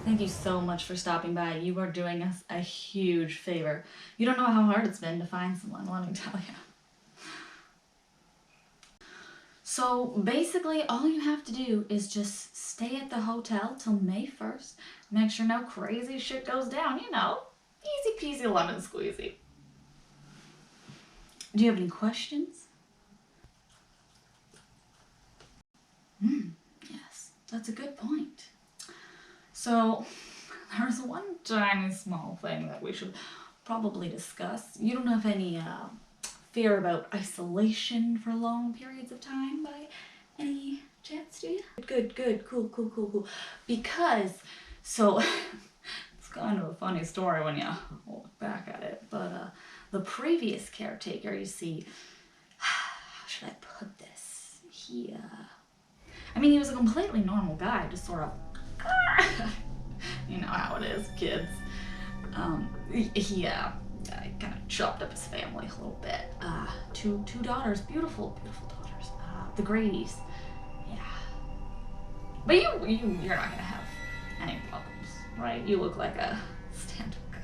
Thank you so much for stopping by. You are doing us a huge favor. You don't know how hard it's been to find someone, let me tell you. So basically all you have to do is just stay at the hotel till May 1st. Make sure no crazy shit goes down, you know. Easy peasy lemon squeezy. Do you have any questions? Yes, that's a good point. So there's one tiny small thing that we should probably discuss. You don't have any fear about isolation for long periods of time by any chance, do you? Good, cool. Because, so, it's kind of a funny story when you look back at it, but the previous caretaker, you see, how should I put this? He was a completely normal guy, just sort of, you know how it is, kids. He kind of chopped up his family a little bit. Two daughters, beautiful daughters. The Grady's, yeah. But you're not gonna have any problems, right? You look like a stand-up guy.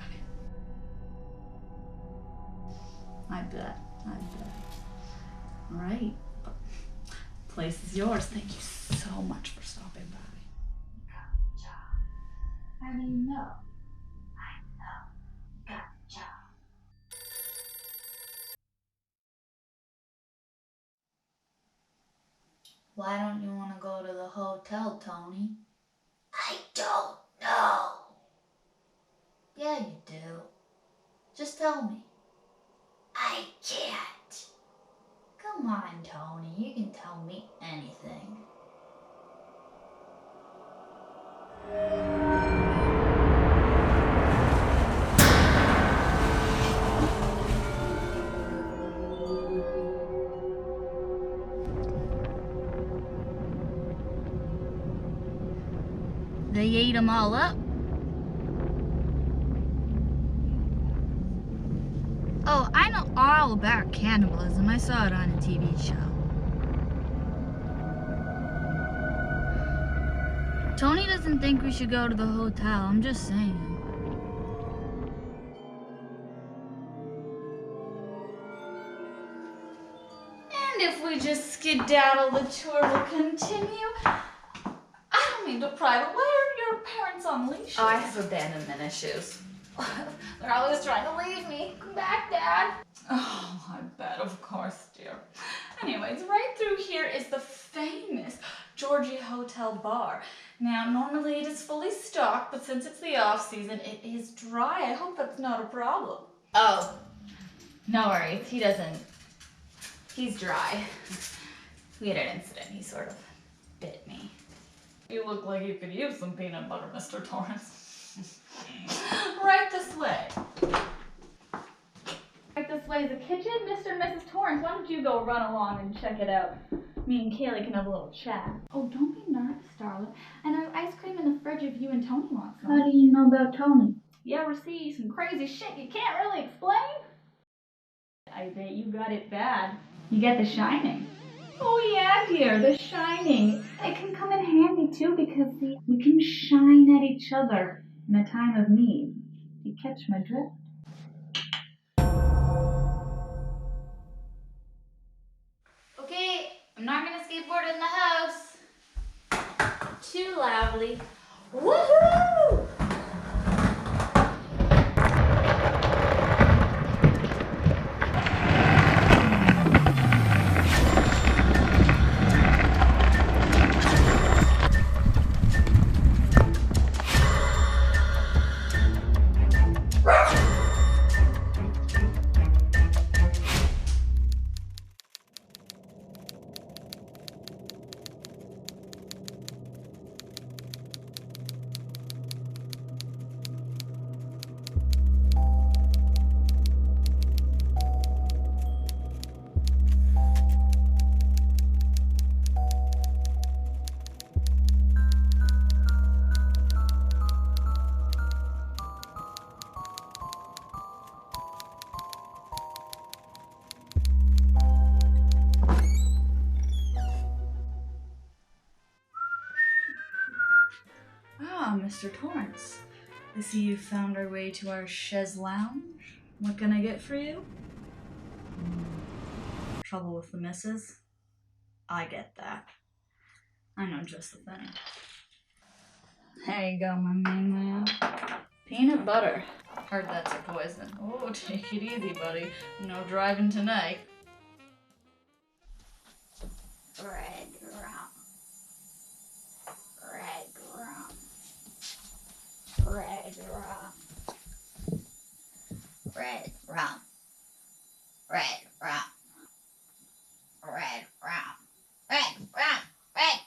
I bet. All right, place is yours. Thank you so much for stopping by. How do you know? I know. Gotcha. Why don't you want to go to the hotel, Tony? I don't know. Yeah, you do. Just tell me. I can't. Come on, Tony. You can tell me anything. They ate them all up. Oh, I know all about cannibalism. I saw it on a TV show. Tony doesn't think we should go to the hotel. I'm just saying. And if we just skedaddle, the tour will continue. I don't mean to pry, but why are your parents on leashes? Oh, I have abandonment issues. They're always trying to leave me. Come back, Dad. Oh, I bet, of course, dear. Anyways, right through here is the famous Giorgi Hotel Bar. Now, normally it is fully stocked, but since it's the off-season, it is dry. I hope that's not a problem. Oh, no worries. He doesn't. He's dry. We had an incident. He sort of bit me. You look like you could use some peanut butter, Mr. Torrance. Right this way. Right this way is the kitchen. Mr. and Mrs. Torrance, why don't you go run along and check it out? Me and Kailee can have a little chat. Oh, don't be nervous, darling. And I have ice cream in the fridge if you and Tony want some. How do you know about Tony? You ever see some crazy shit you can't really explain? I bet you got it bad. You get The Shining. Oh yeah, dear, The Shining. It can come in handy too because we can shine at each other in a time of need. You catch my drift? Okay, I'm not gonna skateboard in the house. Too loudly. Woohoo! Ah, Mr. Torrance. I see you found our way to our chaise lounge. What can I get for you? Trouble with the missus? I get that. I know just the thing. There you go, my main man. Peanut butter. Heard that's a poison. Oh, take it easy, buddy. No driving tonight. Red rum. Red rum. Red rum. Red rum. Red rum. Red rum. Red rum. Red rum. Red rum. Red rum. Red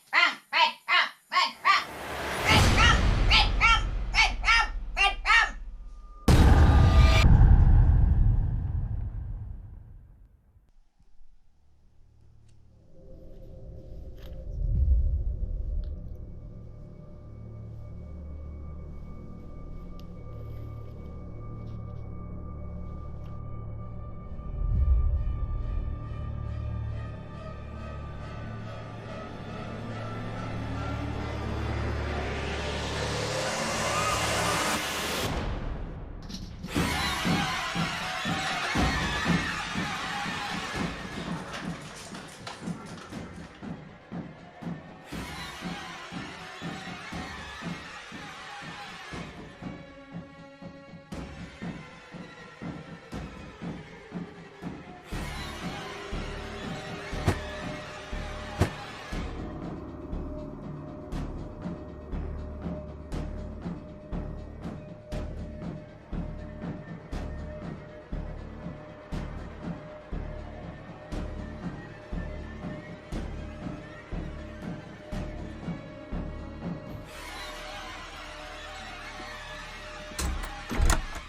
rum. Red rum. Red rum. Red rum.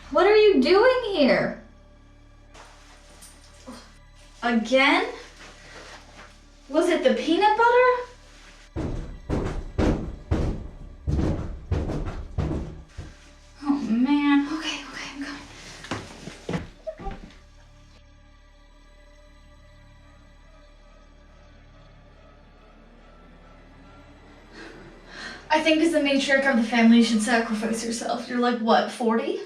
What are you doing here? Again? Was it the peanut butter? Oh man. Okay, I'm coming. I think as the matriarch of the family, you should sacrifice yourself. You're like, what, 40?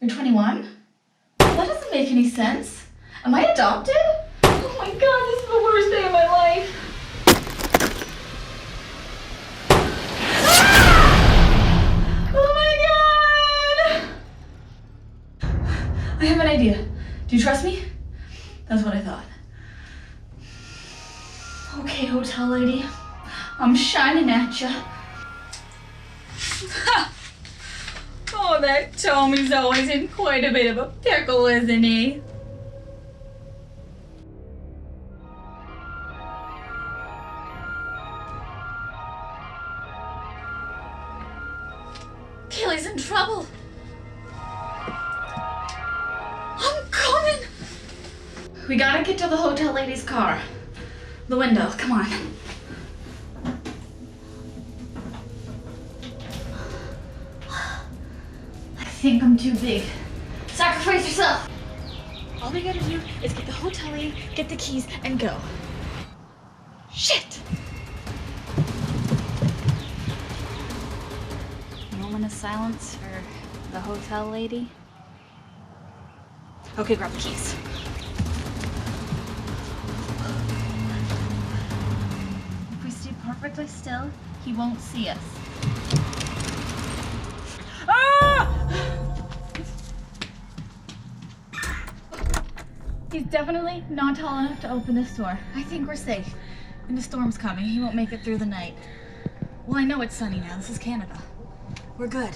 You're 21? That doesn't make any sense. Am I adopted? Oh my god, this is the worst day of my life. Ah! Oh my god! I have an idea. Do you trust me? That's what I thought. Okay, hotel lady. I'm shining at ya. Oh, that Tommy's always in quite a bit of a pickle, isn't he? Kaylee's in trouble. I'm coming. We gotta get to the hotel lady's car. The window, come on. I think I'm too big. Sacrifice yourself! All we gotta do is get the hotel lady, get the keys, and go. Shit! Moment of silence for the hotel lady. Okay, grab the keys. If we stay perfectly still, he won't see us. He's definitely not tall enough to open this door. I think we're safe. And the storm's coming. He won't make it through the night. Well, I know it's sunny now. This is Canada. We're good.